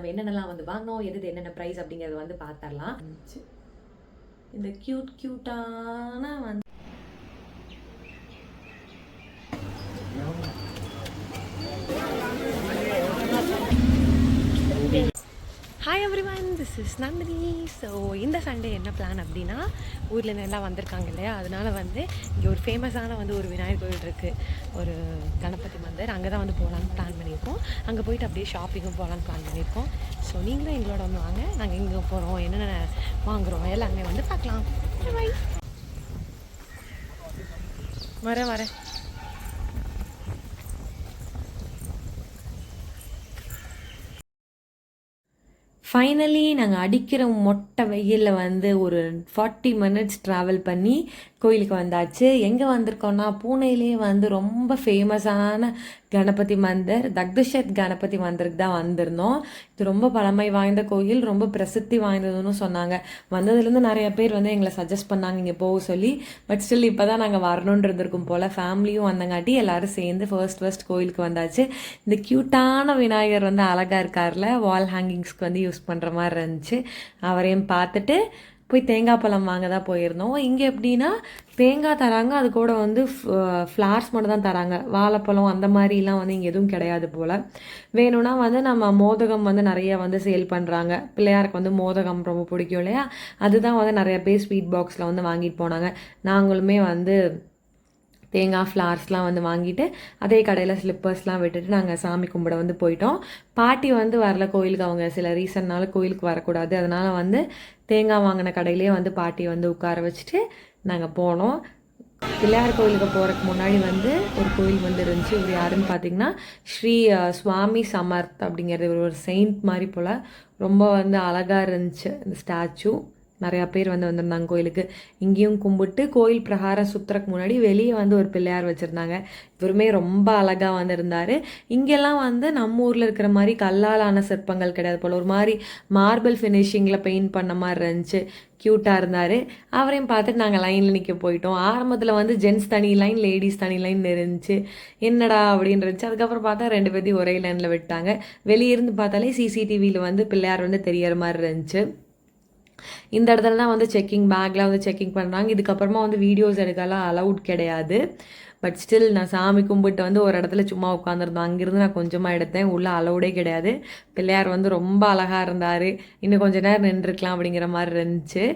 நம்ம என்னென்னலாம் வந்து வாங்கினோம், எது என்னென்ன ப்ரைஸ் அப்படிங்கிறத வந்து பார்த்துடலாம். இந்த க்யூட்டான வந்து hi everyone, this is Nandini. So இந்த சண்டே என்ன பிளான் அப்படின்னா, ஊர்லேருந்து எல்லாம் வந்திருக்காங்க இல்லையா, அதனால வந்து இங்கே ஒரு ஃபேமஸான வந்து ஒரு விநாயகர் கோயில் இருக்குது, ஒரு கணபதி மந்திர். அங்கே தான் வந்து போகலான்னு பிளான் பண்ணியிருக்கோம். அங்கே போயிட்டு அப்படியே ஷாப்பிங்கும் போகலான்னு பிளான் பண்ணியிருக்கோம். ஸோ நீங்களும் எங்களோட வந்து வாங்க, நாங்கள் எங்கே போகிறோம், என்னென்ன வாங்குகிறோம் எல்லாமே வந்து பார்க்கலாம். பாய். வரேன். ஃபைனலி நாங்கள் அடிக்கிற மொட்டை வெயிலில் வந்து ஒரு 40 மினிட்ஸ் ட்ராவல் பண்ணி கோயிலுக்கு வந்தாச்சு. எங்கே வந்திருக்கோன்னா, பூனேலேயே வந்து ரொம்ப ஃபேமஸான கணபதி மந்திர், தக்தஷத் கணபதி மந்திருக்கு தான் வந்திருந்தோம். இது ரொம்ப பழமை வாய்ந்த கோயில், ரொம்ப பிரசித்தி வாய்ந்ததுன்னு சொன்னாங்க. வந்ததுலேருந்து நிறைய பேர் வந்து எங்களை சஜஸ்ட் பண்ணாங்க இங்கே போக சொல்லி. பட் ஸ்டில் இப்போ தான் நாங்கள் வரணுன்னு இருந்திருக்கும் போல். ஃபேமிலியும் வந்தங்காட்டி எல்லோரும் சேர்ந்து ஃபர்ஸ்ட் கோயிலுக்கு வந்தாச்சு. இந்த க்யூட்டான விநாயகர் வந்து அழகாக இருக்கார்ல, வால் ஹேங்கிங்ஸ்க்கு வந்து யூஸ் பண்ணுற மாதிரி இருந்துச்சு. அவரையும் பார்த்துட்டு போய் தேங்காய் பழம் வாங்க தான் போயிருந்தோம். இங்கே எப்படின்னா தேங்காய் தராங்க, அது கூட வந்து ஃப்ளார்ஸ் மட்டும் தான் தராங்க. வாழைப்பழம் அந்த மாதிரிலாம் வந்து இங்கே எதுவும் கிடையாது போல். வேணும்னா வந்து நம்ம மோதகம் வந்து நிறைய வந்து சேல் பண்ணுறாங்க. பிள்ளையாருக்கு வந்து மோதகம் ரொம்ப பிடிக்கும் இல்லையா, அதுதான் வந்து நிறைய பேர் ஸ்வீட் பாக்ஸில் வந்து வாங்கிட்டு போனாங்க. நாங்களுமே வந்து தேங்காய் ஃப்ளார்ஸ்லாம் வந்து வாங்கிட்டு அதே கடையில் ஸ்லிப்பர்ஸ்லாம் விட்டுட்டு நாங்கள் சாமி கும்பிட வந்து போயிட்டோம். பாட்டி வந்து வரல கோயிலுக்கு, அவங்க சில ரீசன்னால கோயிலுக்கு வரக்கூடாது. அதனால் வந்து தேங்காய் வாங்கின கடையிலே வந்து பாட்டி வந்து உட்கார வச்சுட்டு நாங்கள் போனோம். பிள்ளையார் கோயிலுக்கு போகிறதுக்கு முன்னாடி வந்து ஒரு கோயில் வந்து இருந்துச்சு. இவர் யாருன்னு பார்த்தீங்கன்னா ஸ்ரீ சுவாமி சமர்த் அப்படிங்கிறது ஒரு செயின்ட் மாதிரி போல். ரொம்ப வந்து அழகாக இருந்துச்சு இந்த ஸ்டாச்சு. நிறையா பேர் வந்து வந்திருந்தாங்க கோயிலுக்கு. இங்கேயும் கும்பிட்டு கோயில் பிரகாரம் சுற்றுறக்கு முன்னாடி வெளியே வந்து ஒரு பிள்ளையார் வச்சுருந்தாங்க. இவருமே ரொம்ப அழகாக வந்து இருந்தார். இங்கெல்லாம் வந்து நம்ம ஊரில் இருக்கிற மாதிரி கல்லாலான சிற்பங்கள் கிடையாது போல், ஒரு மாதிரி மார்பிள் ஃபினிஷிங்கில் பெயிண்ட் பண்ண மாதிரி இருந்துச்சு. க்யூட்டாக இருந்தார். அவரையும் பார்த்துட்டு நாங்கள் லைனில் நிற்க போயிட்டோம். ஆரம்பத்தில் வந்து ஜென்ஸ் தனி லைன், லேடிஸ் தனி லைன் இருந்துச்சு. என்னடா அப்படின்னு இருந்துச்சு. அதுக்கப்புறம் பார்த்தா 2 பேர்த்தையும் ஒரே லைனில் விட்டாங்க. வெளியிருந்து பார்த்தாலே சிசிடிவியில் வந்து பிள்ளையார் வந்து தெரியற மாதிரி இருந்துச்சு. இந்த இடத்துல தான் வந்து பேக்கில் வந்து செக்கிங் பண்ணுறாங்க. இதுக்கப்புறமா வந்து வீடியோஸ் எடுக்கலாம் அலவுட் கிடையாது. பட் ஸ்டில் நான் சாமி கும்பிட்டு வந்து ஒரு இடத்துல சும்மா உட்காந்துருந்தோம். அங்கேருந்து நான் கொஞ்சமாக எடுத்தேன். உள்ளே அலவுடே கிடையாது. பிள்ளையார் வந்து ரொம்ப அழகாக இருந்தார். இன்னும் கொஞ்சம் நேரம் நின்றுருக்கலாம் அப்படிங்கிற மாதிரி இருந்துச்சு.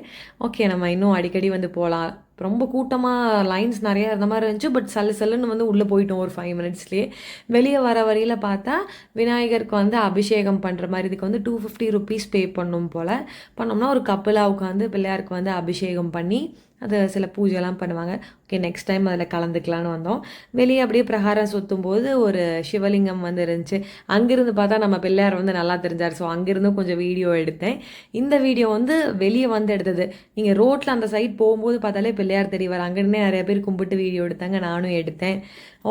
ஓகே, நம்ம இன்னும் அடிக்கடி வந்து போகலாம். ரொம்ப கூட்டமாக லைன்ஸ் நிறையா இருந்த மாதிரி இருந்துச்சு. பட் சல்லுன்னு வந்து உள்ளே போயிட்டோம் ஒரு 5 மினிட்ஸ்லேயே. வெளியே வர வழியில் பார்த்தா விநாயகருக்கு வந்து அபிஷேகம் பண்ணுற மாதிரி, இதுக்கு வந்து 250 ருபீஸ் பே பண்ணும் போல். பண்ணோம்னா ஒரு கப்பலாக உட்காந்து பிள்ளையாருக்கு வந்து அபிஷேகம் பண்ணி அது சில பூஜைலாம் பண்ணுவாங்க. ஓகே, நெக்ஸ்ட் டைம் அதில் கலந்துக்கலான்னு வந்தோம். வெளியே அப்படியே பிரகாரம் சுற்றும் போது ஒரு சிவலிங்கம் வந்து இருந்துச்சு. அங்கேருந்து பார்த்தா நம்ம பிள்ளையார் வந்து நல்லா தெரிஞ்சார். ஸோ அங்கேருந்து கொஞ்சம் வீடியோ எடுத்தேன். இந்த வீடியோ வந்து வெளியே வந்து எடுத்தது. நீங்கள் ரோட்டில் அந்த சைட் போகும்போது பார்த்தாலே பிள்ளையார் தெரியவர். அங்கேருந்தே நிறைய பேர் கும்பிட்டு வீடியோ எடுத்தாங்க, நானும் எடுத்தேன்.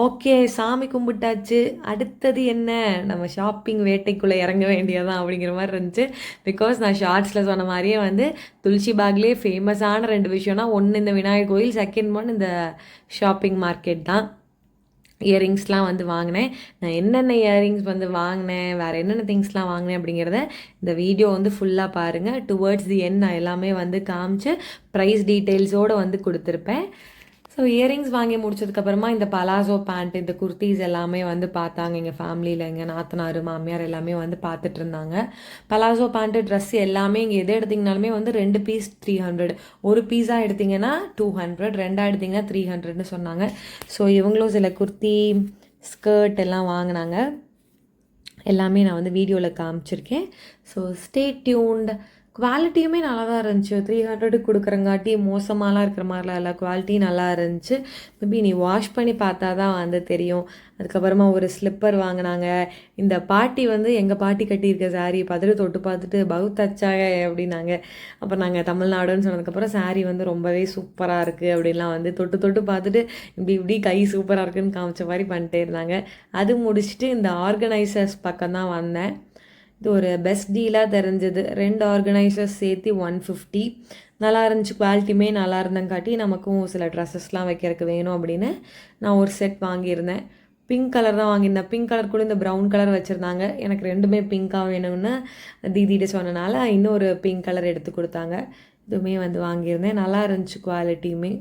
ஓகே, சாமி கும்பிட்டாச்சு. அடுத்தது என்ன, நம்ம ஷாப்பிங் வேட்டைக்குள்ளே இறங்க வேண்டியதான் அப்படிங்கிற மாதிரி இருந்துச்சு. பிகாஸ் நான் ஷார்ட்ஸில் சொன்ன மாதிரியே வந்து துளசி பாக்லேயே ஃபேமஸான 2 விஷயம்னா, ஒன்று இந்த விநாயகர் கோயில், செகண்ட் ஒன் இந்த ஷாப்பிங் மார்க்கெட் தான். இயரிங்ஸ்லாம் வந்து வாங்கினேன். நான் என்னென்ன இயரிங்ஸ் வந்து வாங்கினேன், வேறு என்னென்ன திங்ஸ்லாம் வாங்கினேன் அப்படிங்கிறத இந்த வீடியோ வந்து ஃபுல்லாக பாருங்கள். டுவர்ட்ஸ் தி எண்ட் நான் எல்லாமே வந்து காமிச்சு ப்ரைஸ் டீட்டெயில்ஸோடு வந்து கொடுத்துருப்பேன். ஸோ இயரிங்ஸ் வாங்கி முடிச்சதுக்கப்புறமா இந்த பலாசோ பேண்ட், இந்த குர்த்திஸ் எல்லாமே வந்து பார்த்தாங்க. எங்கள் ஃபேமிலியில் எங்கள் நாத்தனார் மாமியார் எல்லாமே வந்து பார்த்துட்டு இருந்தாங்க. பலாசோ பேண்ட்டு, ட்ரெஸ் எல்லாமே இங்கே எது எடுத்திங்கனாலுமே வந்து 2 பீஸ் 300, ஒரு பீஸாக எடுத்திங்கன்னா 200, 2 எடுத்திங்கன்னா 300ன்னு சொன்னாங்க. ஸோ இவங்களும் சில குர்த்தி, ஸ்கர்ட் எல்லாம் வாங்கினாங்க. எல்லாமே நான் வந்து வீடியோவில் காமிச்சிருக்கேன். So stay tuned. குவாலிட்டியுமே நல்லா தான் இருந்துச்சு. 300 கொடுக்குறங்காட்டி மோசமாலாம் இருக்கிற மாதிரிலாம் இல்லை, குவாலிட்டி நல்லா இருந்துச்சு. மேபி நீ வாஷ் பண்ணி பார்த்தா தான் வந்து தெரியும். அதுக்கப்புறமா ஒரு ஸ்லிப்பர் வாங்கினாங்க. இந்த பாட்டி வந்து எங்கள் பாட்டி கட்டியிருக்க சாரீ பார்த்துட்டு தொட்டு பார்த்துட்டு பகுத் அச்சாக அப்படின்னாங்க. அப்போ நாங்கள் தமிழ்நாடுன்னு சொன்னதுக்கப்புறம் சாரீ வந்து ரொம்பவே சூப்பராக இருக்குது அப்படின்லாம் வந்து தொட்டு பார்த்துட்டு இப்படி கை சூப்பராக இருக்குதுன்னு காமிச்ச மாதிரி பண்ணிட்டே இருந்தாங்க. அது முடிச்சுட்டு இந்த ஆர்கனைசர்ஸ் பக்கம் தான் வந்தேன். இது ஒரு பெஸ்ட் டீலாக தெரிஞ்சது. 2 ஆர்கனைசர்ஸ் சேர்த்து 150. நல்லா இருந்துச்சு. குவாலிட்டியுமே நல்லா இருந்தங்காட்டி நமக்கும் சில ட்ரெஸ்ஸஸ்லாம் வைக்கிறதுக்கு வேணும் அப்படின்னு நான் ஒரு செட் வாங்கியிருந்தேன். பிங்க் கலர் தான் வாங்கியிருந்தேன். பிங்க் கலர் கூட இந்த ப்ரௌன் கலர் வச்சுருந்தாங்க. எனக்கு ரெண்டுமே பிங்க்காக வேணும்னு தீதிகிட்ட சொன்னனால இன்னொரு பிங்க் கலர் எடுத்து கொடுத்தாங்க. இதுவுமே வந்து வாங்கியிருந்தேன். நல்லா இருந்துச்சு குவாலிட்டியுமே.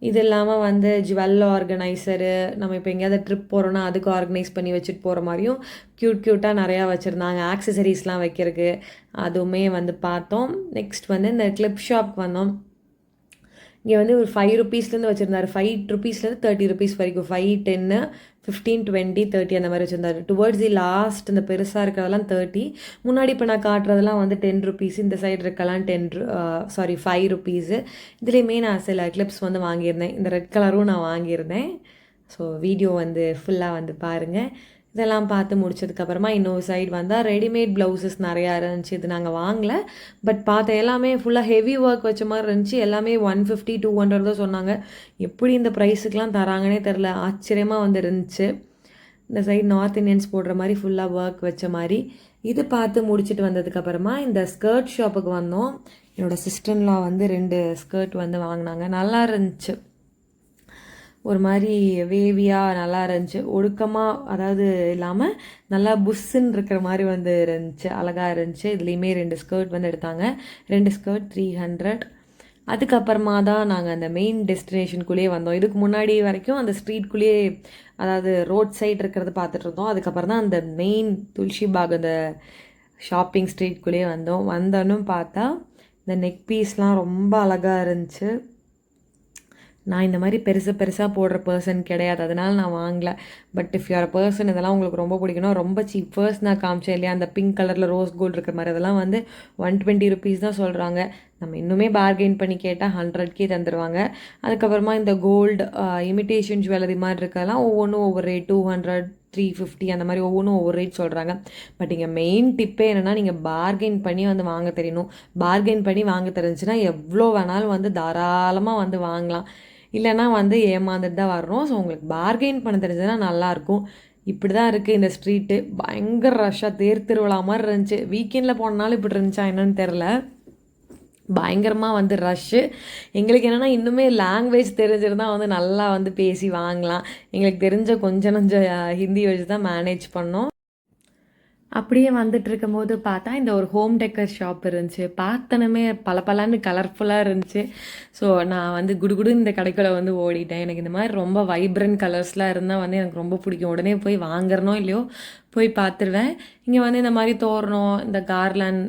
இது இல்லாமல் வந்து ஜுவல் ஆர்கனைசரு, நம்ம இப்போ எங்கேயாவது ட்ரிப் போகிறோன்னா அதுக்கு ஆர்கனைஸ் பண்ணி வச்சுட்டு போகிற மாதிரியும் க்யூட்டாக நிறையா வச்சுருந்தாங்க. ஆக்சசரிஸ்லாம் வைக்கிறதுக்கு அதுவுமே வந்து பார்த்தோம். நெக்ஸ்ட் வந்து இந்த கிளிப் ஷாப்க்கு வந்தோம். இங்கே வந்து ஒரு 5 ருபீஸ்லேருந்து வச்சுருந்தாரு. 5 ருபீஸ்லேருந்து 30 ருபீஸ் வரைக்கும், 5, 10, 15, 20, 30 அந்த மாதிரி வச்சுருந்தாரு. டுவர்ட்ஸ் தி லாஸ்ட் இந்த பெருசாக இருக்கிறதெல்லாம் 30. முன்னாடி இப்போ நான் காட்டுறதெல்லாம் வந்து 10 ருபீஸ். இந்த சைடு இருக்கலாம் 5 ருபீஸு. இதுலேயுமே நான் சில கிளிப்ஸ் வந்து வாங்கியிருந்தேன். இந்த ரெட் கலரும் நான் வாங்கியிருந்தேன். ஸோ வீடியோ வந்து ஃபுல்லாக வந்து பாருங்கள். இதெல்லாம் பார்த்து முடிச்சதுக்கப்புறமா இன்னொரு சைடு வந்தால் ரெடிமேட் ப்ளவுசஸ் நிறையா இருந்துச்சு. இது நாங்கள் வாங்கலை, பட் பார்த்தேன் எல்லாமே ஃபுல்லாக ஹெவி ஒர்க் வச்ச மாதிரி இருந்துச்சு. எல்லாமே 150, 200 தான் சொன்னாங்க. எப்படி இந்த ப்ரைஸுக்கெலாம் தராங்கன்னே தெரில, ஆச்சரியமாக வந்து இருந்துச்சு. இந்த சைடு நார்த் இந்தியன்ஸ் போடுற மாதிரி ஃபுல்லாக ஒர்க் வச்ச மாதிரி. இது பார்த்து முடிச்சுட்டு வந்ததுக்கப்புறமா இந்த ஸ்கர்ட் ஷாப்புக்கு வந்தோம். என்னோடய சிஸ்டர்லாம் வந்து 2 ஸ்கர்ட் வந்து வாங்கினாங்க. நல்லா இருந்துச்சு, ஒரு மாதிரி வேவியாக நல்லா இருந்துச்சு. ஒடுக்கமாக அதாவது இல்லாமல் நல்லா புஷ்ஷுன்னு இருக்கிற மாதிரி வந்து இருந்துச்சு, அழகாக இருந்துச்சு. இதுலேயுமே 2 ஸ்கர்ட் வந்து எடுத்தாங்க. 2 ஸ்கர்ட் 300. அதுக்கப்புறமா தான் நாங்கள் அந்த மெயின் டெஸ்டினேஷனுக்குள்ளேயே வந்தோம். இதுக்கு முன்னாடி வரைக்கும் அந்த ஸ்ட்ரீட்குள்ளேயே, அதாவது ரோட் சைடு இருக்கிறத பார்த்துட்டு இருந்தோம். அதுக்கப்புறம் தான் அந்த மெயின் துல்சி பாக் அந்த ஷாப்பிங் ஸ்ட்ரீட்குள்ளேயே வந்தோன்னு பார்த்தா இந்த நெக் பீஸ்லாம் ரொம்ப அழகாக இருந்துச்சு. நான் இந்த மாதிரி பெருசாக போடுற பர்சன் கிடையாது, அதனால் நான் வாங்கலை. பட் இஃப் யூஆர் பர்சன் இதெல்லாம் உங்களுக்கு ரொம்ப பிடிக்கணும், ரொம்ப சீப். ஃபர்ஸ்ட் நான் காமிச்சேன் இல்லையா அந்த பிங்க் கலரில் ரோஸ் கோல்டு இருக்கிற மாதிரி, அதெல்லாம் வந்து 120 ருபீஸ் தான் சொல்கிறாங்க. நம்ம இன்னுமே பார்கெயின் பண்ணி கேட்டால் 100K தந்துடுவாங்க. அதுக்கப்புறமா இந்த கோல்டு இமிட்டேஷன் ஜுவல்லரி மாதிரி இருக்கிறதெல்லாம் ஒவ்வொன்றும் ஒவ்வொரு ரேட், 200, 350 அந்த மாதிரி ஒவ்வொன்றும் ஒவ்வொரு ரேட் சொல்கிறாங்க. பட் இங்கே மெயின் டிப்பே என்னென்னா, நீங்கள் பார்கெயின் பண்ணி வந்து வாங்க தெரியணும். பார்கெயின் பண்ணி வாங்க தெரிஞ்சுன்னா எவ்வளோ வேணாலும் வந்து தாராளமாக வந்து வாங்கலாம். இல்லைனா வந்து ஏமாந்துட்டு தான் வரணும். ஸோ உங்களுக்கு பார்கெயின் பண்ண தெரிஞ்சதுன்னா நல்லாயிருக்கும். இப்படி தான் இருக்குது இந்த ஸ்ட்ரீட்டு. பயங்கர ரஷ்ஷாக தேர் திருவிழா மாதிரி இருந்துச்சு. வீக்கெண்டில் போனனாலும் இப்படி இருந்துச்சா என்னன்னு தெரில, பயங்கரமாக வந்து ரஷ்ஷு. எங்களுக்கு என்னென்னா இன்னுமே லாங்குவேஜ் தெரிஞ்சிருந்தால் வந்து நல்லா வந்து பேசி வாங்கலாம். எங்களுக்கு தெரிஞ்ச கொஞ்சம் ஹிந்தி வச்சு தான் மேனேஜ் பண்ணோம். அப்படியே வந்துட்டு இருக்கும்போது பார்த்தா இந்த ஒரு ஹோம் டெக்கர் ஷாப் இருந்துச்சு. பார்த்தனமே பலன்னு கலர்ஃபுல்லாக இருந்துச்சு. ஸோ நான் வந்து குடுகுடு இந்த கடைக்குள்ளே வந்து ஓடிட்டேன். எனக்கு இந்த மாதிரி ரொம்ப வைப்ரண்ட் கலர்ஸ்லாம் இருந்தால் வந்து எனக்கு ரொம்ப பிடிக்கும். உடனே போய் வாங்குறனோ இல்லையோ போய் பார்த்துருவேன். இங்கே வந்து இந்த மாதிரி தோரணம், இந்த கார்லண்ட்,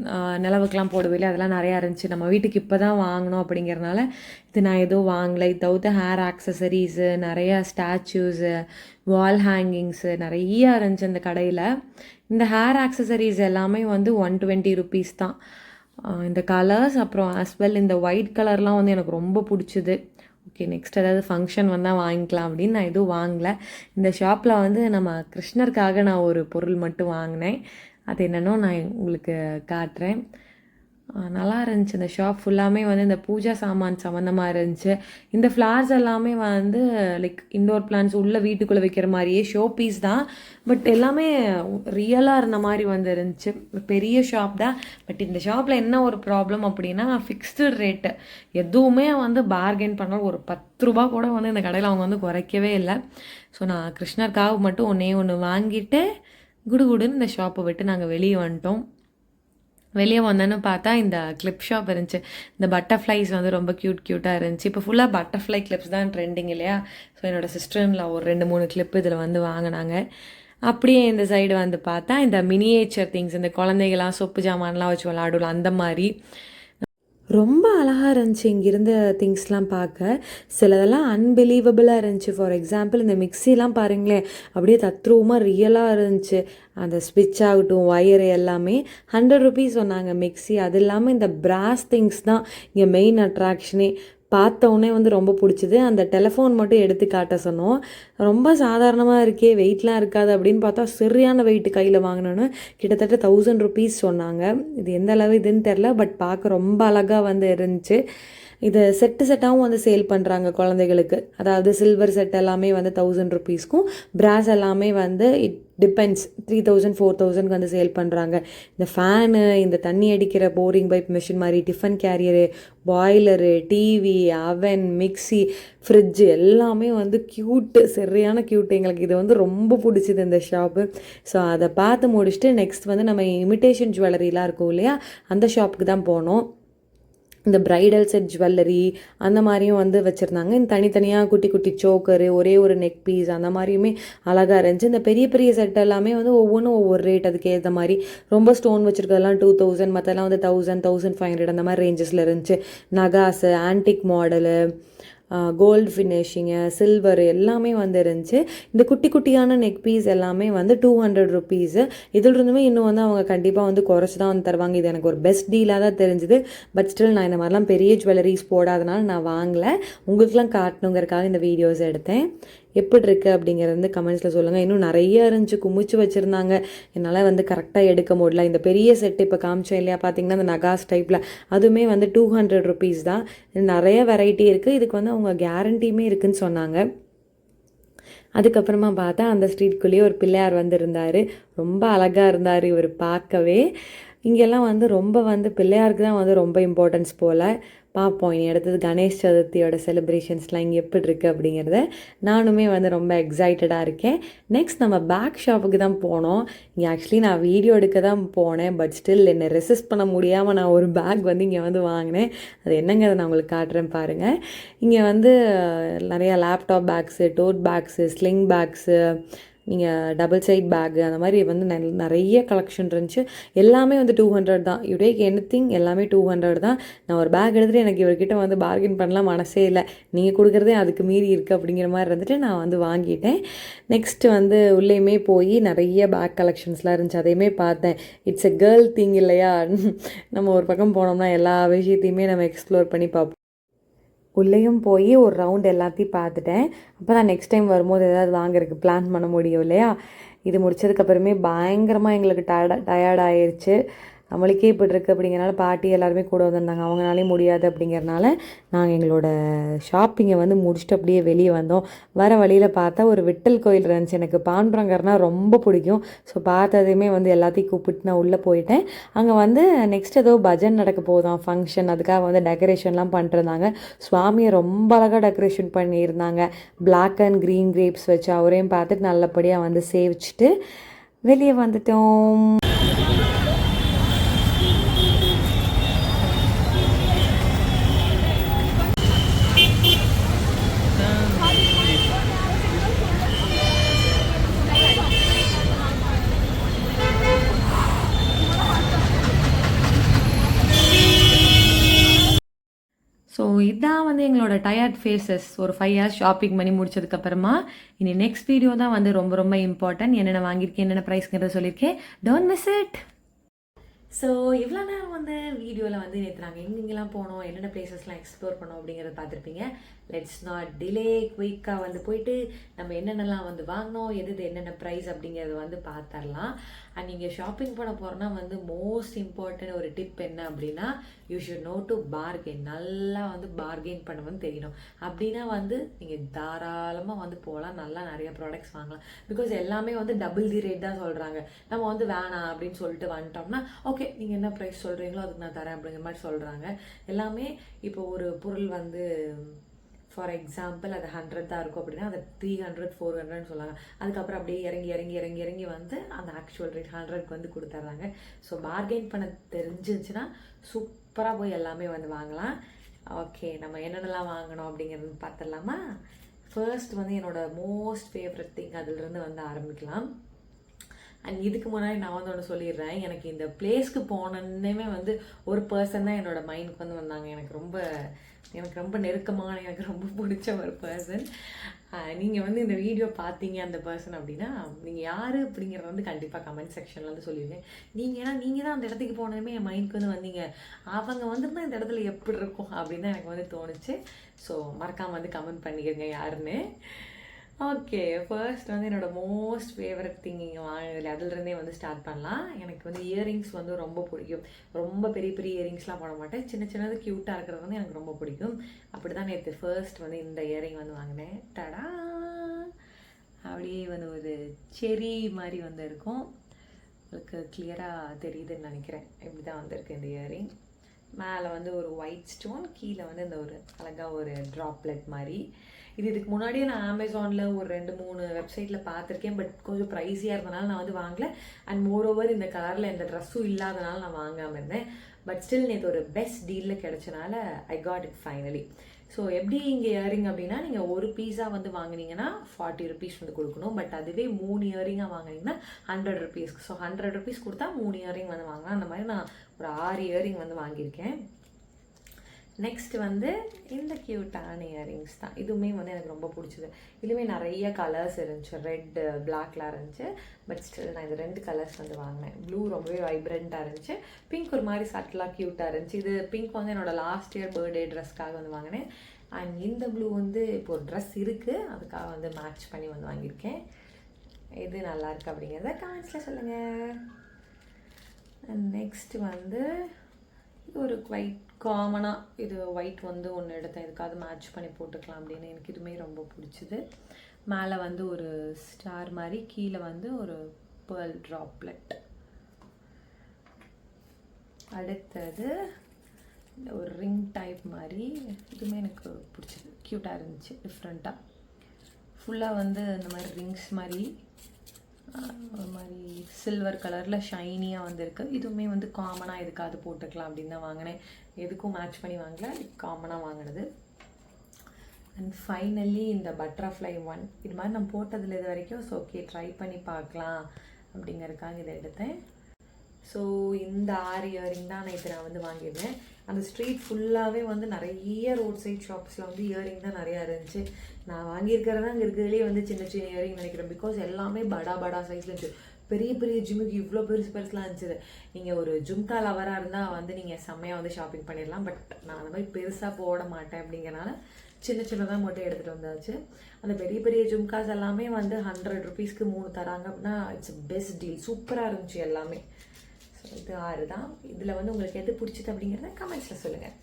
நிலவுக்கெலாம் போடுவில்லை, அதெல்லாம் நிறையா இருந்துச்சு. நம்ம வீட்டுக்கு இப்போ தான் வாங்கணும் அப்படிங்கிறனால இது நான் எதுவும் வாங்கலை. தவிர்த்து ஹேர் ஆக்சசரிஸு, நிறையா ஸ்டாச்சூஸு, வால் ஹேங்கிங்ஸு நிறையா இருந்துச்சு இந்த கடையில். இந்த ஹேர் ஆக்சசரிஸ் எல்லாமே வந்து 120 ருபீஸ் தான். இந்த கலர்ஸ் அப்புறம் ஆஸ்வெல் இந்த ஒயிட் கலர்லாம் வந்து எனக்கு ரொம்ப பிடிச்சிது. ஓகே, நெக்ஸ்ட் ஏதாவது ஃபங்க்ஷன் வந்தால் வாங்கிக்கலாம் அப்படின்னு நான் எதுவும் வாங்கலை. இந்த ஷாப்பில் வந்து நம்ம கிருஷ்ணருக்காக நான் ஒரு பொருள் மட்டும் வாங்கினேன். அது என்னென்னோ நான் உங்களுக்கு காட்டுறேன். நல்லா இருந்துச்சு. இந்த ஷாப் ஃபுல்லாமே வந்து இந்த பூஜா சாமான் சம்மந்தமாக இருந்துச்சு. இந்த ஃப்ளார்ஸ் எல்லாமே வந்து லைக் இன்டோர் பிளான்ஸ் உள்ள வீட்டுக்குள்ளே வைக்கிற மாதிரியே ஷோ பீஸ் தான். பட் எல்லாமே ரியலாக இருந்த மாதிரி வந்து இருந்துச்சு. பெரிய ஷாப் தான். பட் இந்த ஷாப்பில் என்ன ஒரு ப்ராப்ளம் அப்படின்னா, ஃபிக்ஸ்டு ரேட்டு. எதுவுமே வந்து பார்கெயின் பண்ணாலும் ஒரு 10 ரூபா கூட வந்து இந்த கடையில் அவங்க வந்து குறைக்கவே இல்லை. ஸோ நான் கிருஷ்ணருக்காக மட்டும் ஒன்று வாங்கிட்டு குடுகுடுன்னு இந்த ஷாப்பை விட்டு நாங்கள் வெளியே வந்துட்டோம். வெளியே வந்தோன்னு பார்த்தா இந்த கிளிப் ஷாப் இருந்துச்சு. இந்த பட்டர்ஃப்ளைஸ் வந்து ரொம்ப க்யூட்டாக இருந்துச்சு. இப்போ ஃபுல்லாக பட்டர்ஃப்ளை கிளிப்ஸ் தான் ட்ரெண்டிங் இல்லையா? ஸோ என்னோடய சிஸ்டரில் ஒரு 2-3 கிளிப்பு இதில் வந்து வாங்கினாங்க. அப்படியே இந்த சைடு வந்து பார்த்தா இந்த மினியேச்சர் திங்ஸ், இந்த குழந்தைகளாம் சொப்பு ஜாமான்லாம் வச்சு விளாடுலாம் அந்த மாதிரி ரொம்ப அழகாக இருந்துச்சு. இங்கிருந்த திங்ஸ்லாம் பார்க்க சிலதெல்லாம் அன்பிலீவபிளாக இருந்துச்சு. ஃபார் எக்ஸாம்பிள் இந்த மிக்சிலாம் பாருங்களேன், அப்படியே தத்ரூபமாக ரியலாக இருந்துச்சு. அந்த ஸ்விட்ச் ஆகட்டும், ஒயரு எல்லாமே 100 ருபீஸ் சொன்னாங்க மிக்சி. அது இல்லாமல் இந்த பிராஸ் திங்ஸ் தான் இங்கே மெயின் அட்ராக்ஷனே. பார்த்தோன்னே வந்து ரொம்ப பிடிச்சிது. அந்த டெலிஃபோன் மட்டும் எடுத்து காட்ட சொன்னோம். ரொம்ப சாதாரணமாக இருக்கே, வெயிட்லாம் இருக்காது அப்படின்னு பார்த்தா சரியான வெயிட். கையில் வாங்கினோன்னு கிட்டத்தட்ட 1000 ருபீஸ் சொன்னாங்க. இது எந்த அளவு இதுன்னு தெரில, பட் பார்க்க ரொம்ப அழகாக வந்து இருந்துச்சு. இது செட்டாகவும் வந்து சேல் பண்ணுறாங்க குழந்தைகளுக்கு. அதாவது சில்வர் செட் எல்லாமே வந்து 1000 ருபீஸ்க்கும், பிராஸ் எல்லாமே வந்து டிபெண்ட்ஸ் 3000 4000க்கு வந்து சேல் பண்ணுறாங்க. இந்த ஃபேனு, இந்த தண்ணி அடிக்கிற போரிங் பைப் மிஷின் மாதிரி, டிஃபன் கேரியரு, பாய்லரு, டிவி, அவன், மிக்சி, ஃப்ரிட்ஜு எல்லாமே வந்து க்யூட்டு, சரியான க்யூட்டு. எங்களுக்கு இது வந்து ரொம்ப பிடிச்சிது இந்த ஷாப்பு. ஸோ அதை பார்த்து முடிச்சுட்டு நெக்ஸ்ட் வந்து நம்ம இமிட்டேஷன் ஜுவல்லரிலாம் இருக்கும் இல்லையா, அந்த ஷாப்புக்கு தான் போனோம். இந்த ப்ரைடல் செட் ஜுவல்லரி அந்த மாதிரியும் வந்து வச்சுருந்தாங்க. இந்த தனித்தனியாக குட்டி குட்டி சோக்கரு, ஒரே ஒரு நெக் பீஸ் அந்த மாதிரியுமே அழகாக இருந்துச்சு. இந்த பெரிய பெரிய செட் எல்லாமே வந்து ஒவ்வொன்றும் ஒவ்வொரு ரேட், அதுக்கு ஏற்ற மாதிரி. ரொம்ப ஸ்டோன் வச்சுருக்கிறதெல்லாம் 2000, மற்றெல்லாம் வந்து 1000 1500 அந்த மாதிரி ரேஞ்சஸில் இருந்துச்சு. நகாஸு, antique model, gold finishing, silver எல்லாமே வந்து இருந்துச்சு. இந்த குட்டி குட்டியான நெக் பீஸ் எல்லாமே வந்து 200 ருபீஸு. இதில் இருந்துமே இன்னும் வந்து அவங்க கண்டிப்பாக வந்து குறைச்சி தான் வந்து தருவாங்க. இது எனக்கு ஒரு பெஸ்ட் டீலாக தான் தெரிஞ்சுது. பட் ஸ்டில் நான் இந்த மாதிரிலாம் பெரிய ஜுவல்லரிஸ் போடாதனால நான் வாங்கலை. உங்களுக்குலாம் காட்டணுங்கிறதுக்காக இந்த வீடியோஸ் எடுத்தேன். எப்படி இருக்குது அப்படிங்கிறது வந்து கமெண்ட்ஸில் சொல்லுங்கள். இன்னும் நிறைய இருந்துச்சு, குமிச்சு வச்சுருந்தாங்க. என்னால் வந்து கரெக்டாக எடுக்க முடியல. இந்த பெரிய செட்டு இப்போ காமிச்சேன் இல்லையா, பார்த்தீங்கன்னா இந்த நகாஸ் டைப்பில், அதுவுமே வந்து 200 ருபீஸ் தான். நிறைய வெரைட்டி இருக்குது. இதுக்கு வந்து அவங்க கேரண்டியுமே இருக்குதுன்னு சொன்னாங்க. அதுக்கப்புறமா பார்த்தா அந்த ஸ்ட்ரீட்குள்ளேயே ஒரு பிள்ளையார் வந்து இருந்தார். ரொம்ப அழகாக இருந்தார் இவர் பார்க்கவே. இங்கெல்லாம் வந்து ரொம்ப வந்து பிள்ளையாருக்கு தான் வந்து ரொம்ப இம்பார்ட்டன்ஸ் போல். பார்ப்போம் இனி அடுத்தது கணேஷ் சதுர்த்தியோட செலிப்ரேஷன்ஸ்லாம் இங்கே எப்படி இருக்குது அப்படிங்கிறத. நானுமே வந்து ரொம்ப எக்ஸைட்டடாக இருக்கேன். நெக்ஸ்ட் நம்ம பேக் ஷாப்புக்கு தான் போனோம். இங்கே ஆக்சுவலி நான் வீடியோ எடுக்க தான் போனேன். பட் ஸ்டில் என்னை ரெசிஸ்ட் பண்ண முடியாமல் நான் ஒரு பேக் வந்து இங்கே வந்து வாங்கினேன். அது என்னங்கிறத நான் உங்களுக்கு காட்டுறேன் பாருங்கள். இங்கே வந்து நிறையா லேப்டாப் பேக்ஸு, டோட் பேக்ஸு, ஸ்லிங் பேக்ஸு, நீங்கள் டபுள் சைட் பேக்கு அந்த மாதிரி வந்து நிறைய கலெக்ஷன் இருந்துச்சு. எல்லாமே வந்து 200 தான். யூ டேக் எனிதிங் எல்லாமே 200 தான். நான் ஒரு பேக் எடுத்துகிட்டு எனக்கு இவர்கிட்ட வந்து பார்கெயின் பண்ணலாம் மனசே இல்லை. நீங்கள் கொடுக்குறதே அதுக்கு மீறி இருக்குது அப்படிங்கிற மாதிரி இருந்துட்டு நான் வந்து வாங்கிட்டேன். நெக்ஸ்ட்டு வந்து உள்ளேயுமே போய் நிறைய பேக் கலெக்ஷன்ஸ்லாம் இருந்துச்சு, அதையுமே பார்த்தேன். இட்ஸ் எ கேர்ள் திங் இல்லையா, நம்ம ஒரு பக்கம் போனோம்னா எல்லா விஷயத்தையுமே நம்ம எக்ஸ்ப்ளோர் பண்ணி பார்ப்போம். உள்ளேயும் போய் ஒரு ரவுண்ட் எல்லாத்தையும் பார்த்துட்டேன். அப்போ தான் நெக்ஸ்ட் டைம் வரும்போது ஏதாவது வாங்குறதுக்கு பிளான் பண்ண முடியும் இல்லையா. இது முடிச்சதுக்கப்புறமே பயங்கரமாக எங்களுக்கு டயர்டாயிருச்சு. நம்மளுக்கே இப்படி இருக்குது அப்படிங்கிறனால பாட்டி எல்லாருமே கூட வந்திருந்தாங்க. அவங்களாலே முடியாது அப்படிங்கிறனால நாங்கள் எங்களோட ஷாப்பிங்கை வந்து முடிச்சுட்டு அப்படியே வெளியே வந்தோம். வர வழியில் பார்த்தா ஒரு விட்டல் கோயில் இருந்துச்சு. எனக்கு பாண்டுரங்கர்னால் ரொம்ப பிடிக்கும். ஸோ பார்த்ததையுமே வந்து எல்லாத்தையும் கூப்பிட்டு நான் உள்ளே போயிட்டேன். அங்கே வந்து நெக்ஸ்ட் ஏதோ பஜன் நடக்க போதும், ஃபங்க்ஷன், அதுக்காக வந்து டெக்கரேஷன்லாம் பண்ணிருந்தாங்க. சுவாமியை ரொம்ப அழகாக டெக்கரேஷன் பண்ணியிருந்தாங்க. பிளாக் அண்ட் க்ரீன் கிரேப்ஸ் வச்சு அவரையும் பார்த்துட்டு நல்லபடியாக வந்து சேவிச்சுட்டு வெளியே வந்துட்டோம். ஸோ இதான் வந்து எங்களோட டயர்ட் ஃபேஸஸ். ஒரு 5 hours ஷாப்பிங் பண்ணி முடிச்சதுக்கப்புறமா இனி நெக்ஸ்ட் வீடியோ தான் வந்து ரொம்ப ரொம்ப இம்பார்ட்டன்ட். என்னென்ன வாங்கியிருக்கேன், என்னென்ன ப்ரைஸ்ங்கிறத சொல்லியிருக்கேன். Don't miss it. ஸோ இவ்வளோ நேரம் வந்து வீடியோவில் வந்து நேற்று நாங்கள் எங்கெங்கெல்லாம் போனோம், என்னென்ன பிளேசஸ்லாம் எக்ஸ்ப்ளோர் பண்ணோம் அப்படிங்கிறத பார்த்துருப்பீங்க. லெட்ஸ் நாட் டிலே, குயிக்காக வந்து போயிட்டு நம்ம என்னென்னலாம் வந்து வாங்கினோம், எது என்னென்ன ப்ரைஸ் அப்படிங்கிறத வந்து பார்த்துடலாம். அண்ட் நீங்கள் ஷாப்பிங் பண்ண போகிறோன்னா வந்து மோஸ்ட் இம்பார்ட்டன்ட் ஒரு டிப் என்ன அப்படின்னா, you should know to bargain. நல்லா வந்து பார்கெயின் பண்ண வந்து தெரியணும். அப்படின்னா வந்து நீங்கள் தாராளமாக வந்து போகலாம், நல்லா நிறைய ப்ராடக்ட்ஸ் வாங்கலாம். பிகாஸ் எல்லாமே வந்து டபுள் தி ரேட் தான் சொல்கிறாங்க. நம்ம வந்து வேணாம் அப்படின்னு சொல்லிட்டு வந்துட்டோம்னா, ஓகே நீங்கள் என்ன ப்ரைஸ் சொல்கிறீங்களோ அதுக்கு நான் தரேன் அப்படிங்கிற மாதிரி சொல்கிறாங்க. எல்லாமே இப்போ ஒரு பொருள் வந்து ஃபார் எக்ஸாம்பிள் அது 100 தான் இருக்கும் அப்படின்னா அதை 300 400 சொல்லாங்க. அதுக்கப்புறம் அப்படியே இறங்கி இறங்கி இறங்கி இறங்கி வந்து அந்த ஆக்சுவல் ரேட் 100க்கு வந்து கொடுத்துட்றாங்க. ஸோ பார்கெயின் பண்ண தெரிஞ்சிருந்துச்சுன்னா சூப்பராக போய் எல்லாமே வந்து வாங்கலாம். ஓகே, நம்ம என்னென்னலாம் வாங்கணும் அப்படிங்கிறது பார்த்துடலாமா. ஃபர்ஸ்ட் வந்து என்னோட மோஸ்ட் ஃபேவரட் திங் அதிலிருந்து வந்து ஆரம்பிக்கலாம். அண்ட் இதுக்கு முன்னாடி நான் வந்து ஒன்று சொல்லிடுறேன். எனக்கு இந்த பிளேஸ்க்கு போனோன்னே வந்து ஒரு பர்சன் தான் என்னோட மைண்டுக்கு வந்து வந்தாங்க. எனக்கு ரொம்ப நெருக்கமான, எனக்கு ரொம்ப பிடிச்ச ஒரு பர்சன். நீங்கள் வந்து இந்த வீடியோ பார்த்தீங்க அந்த பர்சன் அப்படின்னா நீங்கள் யார் அப்படிங்கிறத வந்து கண்டிப்பாக கமெண்ட் செக்ஷனில் வந்து சொல்லிடுங்க. நீங்கள் தான் அந்த இடத்துக்கு போனதுமே என் மைண்டுக்கு வந்து வந்தீங்க. அவங்க வந்துருந்தால் இந்த இடத்துல எப்படி இருக்கும் அப்படின்னு தான் எனக்கு வந்து தோணுச்சு. ஸோ மறக்காமல் வந்து கமெண்ட் பண்ணிக்கிறங்க யாருன்னு. ஓகே, ஃபர்ஸ்ட் வந்து என்னோட மோஸ்ட் ஃபேவரட் திங் இங்கே வாங்கினதில்ல அதுலேருந்தே வந்து ஸ்டார்ட் பண்ணலாம். எனக்கு வந்து இயரிங்ஸ் வந்து ரொம்ப பிடிக்கும். ரொம்ப பெரிய பெரிய இயரிங்ஸ்லாம் போட மாட்டேன். சின்ன சின்னது க்யூட்டாக இருக்கிறது வந்து எனக்கு ரொம்ப பிடிக்கும். அப்படி தான் நேற்று ஃபர்ஸ்ட் வந்து இந்த இயரிங் வந்து வாங்கினேன். டடா, அப்படியே வந்து ஒரு செரி மாதிரி வந்து இருக்கும். உங்களுக்கு கிளியராக தெரியுதுன்னு நினைக்கிறேன். இப்படி தான் வந்திருக்கு இந்த இயரிங். மேலே வந்து ஒரு ஒயிட் ஸ்டோன், கீழே வந்து இந்த ஒரு அழகாக ஒரு ட்ராப்லெட் மாதிரி. இதுக்கு முன்னாடியே நான் அமேசானில் ஒரு 2-3 வெப்சைட்டில் பார்த்துருக்கேன். பட் கொஞ்சம் ப்ரைஸியாக இருந்தனால நான் வந்து வாங்கலை. அண்ட் மோரோவர் இந்த கலரில் எந்த ட்ரெஸ்ஸும் இல்லாதனால நான் வாங்காமல் இருந்தேன். பட் ஸ்டில் நேற்று ஒரு பெஸ்ட் டீலில் கிடச்சனால I got it finally. So எப்படி இங்கே இயரிங் அப்படின்னா, நீங்கள் ஒரு பீஸாக வந்து வாங்கினீங்கன்னா 40 ருபீஸ் வந்து கொடுக்கணும். பட் அதுவே 3 இயரிங்காக வாங்கினீங்கன்னா 100 ருபீஸ்க்கு. ஸோ 100 ருபீஸ் கொடுத்தா 3 இயரிங் வந்து வாங்கலாம். அந்த மாதிரி நான் ஒரு 6 இயரிங் வந்து வாங்கியிருக்கேன். நெக்ஸ்ட் வந்து இந்த க்யூட்டான இயரிங்ஸ் தான். இதுவுமே வந்து எனக்கு ரொம்ப பிடிச்சது. இதுவுமே நிறைய கலர்ஸ் இருந்துச்சு. ரெட், பிளாக்லாம் இருந்துச்சு. பட் ஸ்டில் நான் இது 2 கலர்ஸ் வந்து வாங்கினேன். ப்ளூ ரொம்பவே வைப்ரண்ட்டாக இருந்துச்சு. பிங்க் ஒரு மாதிரி சட்டிலாக க்யூட்டாக இருந்துச்சு. இது பிங்க் வந்து என்னோடய லாஸ்ட் இயர் பர்த்டே ட்ரெஸ்க்காக வந்து வாங்கினேன். அண்ட் இந்த ப்ளூ வந்து இப்போ ஒரு ட்ரெஸ் இருக்குது, அதுக்காக வந்து மேட்ச் பண்ணி வந்து வாங்கியிருக்கேன். எது நல்லாயிருக்கு அப்படிங்கிறத கமெண்ட்ஸில் சொல்லுங்கள். அண்ட் நெக்ஸ்ட் வந்து ஒரு ஒயிட் காமனாக இது ஒயிட் வந்து ஒன்று எடுத்தேன். இதுக்காக மேட்ச் பண்ணி போட்டுக்கலாம் அப்படின்னு. எனக்கு இதுவுமே ரொம்ப பிடிச்சிது. மேலே வந்து ஒரு ஸ்டார் மாதிரி, கீழே வந்து ஒரு பேர்ல் ட்ராப்லெட். அடுத்தது ஒரு ரிங் டைப் மாதிரி. இதுவுமே எனக்கு பிடிச்சிது, க்யூட்டாக இருந்துச்சு, டிஃப்ரெண்ட்டாக. ஃபுல்லாக வந்து இந்த மாதிரி ரிங்ஸ் மாதிரி ஒரு மாதிரி சில்வர் கலரில் ஷைனியாக வந்துருக்கு. இதுவுமே வந்து காமனாக எதுக்காவது போட்டுக்கலாம் அப்படின்னு தான் வாங்கினேன். எதுக்கும் மேட்ச் பண்ணி வாங்கல, காமனாக வாங்கினது. அண்ட் ஃபைனலி இந்த பட்டர்ஃப்ளை ஒன். இது மாதிரி நான் போட்டதில் இது வரைக்கும். ஸோ ஓகே, ட்ரை பண்ணி பார்க்கலாம் அப்படிங்கிறதுக்காக இதை எடுத்தேன். ஸோ இந்த 6 இயரிங் தான் நான் வந்து வாங்கியிருந்தேன். அந்த ஸ்ட்ரீட் ஃபுல்லாகவே வந்து நிறைய ரோட் சைட் ஷாப்ஸில் வந்து இயரிங் தான் நிறையா இருந்துச்சு. நான் வாங்கியிருக்கிறதா அங்கே இருக்கிறதுலேயே வந்து சின்ன சின்ன இயரிங் நினைக்கிறேன். பிகாஸ் எல்லாமே படா சைஸில் இருந்துச்சு. பெரிய பெரிய ஜிம்முக்கு இவ்வளோ பெருசுலாம் இருந்துச்சு. நீங்கள் ஒரு ஜும்கா லவராக இருந்தால் வந்து நீங்கள் செம்மையாக வந்து ஷாப்பிங் பண்ணிடலாம். பட் நான் அந்த மாதிரி பெருசாக போட மாட்டேன் அப்படிங்கிறனால சின்னதாக மட்டும் எடுத்துகிட்டு வந்தாச்சு. அந்த பெரிய பெரிய ஜும்காஸ் எல்லாமே வந்து 100 ருபீஸ்க்கு 3 தராங்க அப்படின்னா இட்ஸ் பெஸ்ட் டீல். சூப்பராக இருந்துச்சு எல்லாமே. ஸோ இது 6 தான். இதில் வந்து உங்களுக்கு எது பிடிச்சது அப்படிங்கிறத கமெண்ட்ஸில் சொல்லுங்கள்.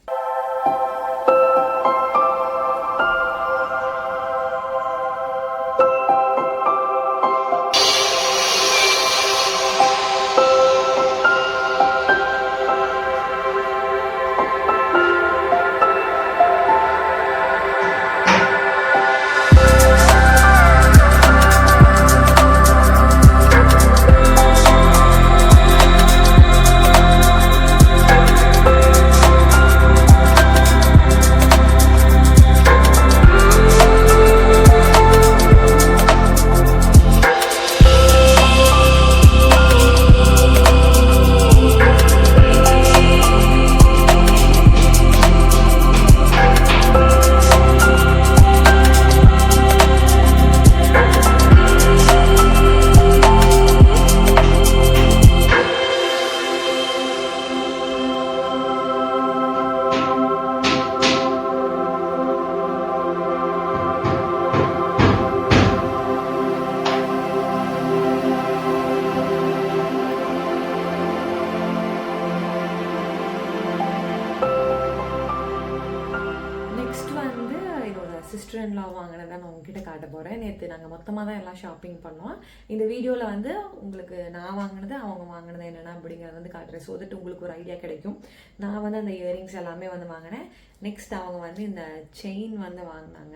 சிஸ்டர் இன் லா வாங்கினதை நான் உங்ககிட்ட காட்ட போகிறேன். நேற்று நாங்கள் மொத்தமாக தான் எல்லாம் ஷாப்பிங் பண்ணோம். இந்த வீடியோவில் வந்து உங்களுக்கு நான் வாங்கினது அவங்க வாங்கினது என்னென்ன அப்படிங்கிறத வந்து காட்டுறேன். ஸோ தட் உங்களுக்கு ஒரு ஐடியா கிடைக்கும். நான் வந்து அந்த இயரிங்ஸ் எல்லாமே வந்து வாங்கினேன். நெக்ஸ்ட் அவங்க வந்து இந்த செயின் வந்து வாங்கினாங்க.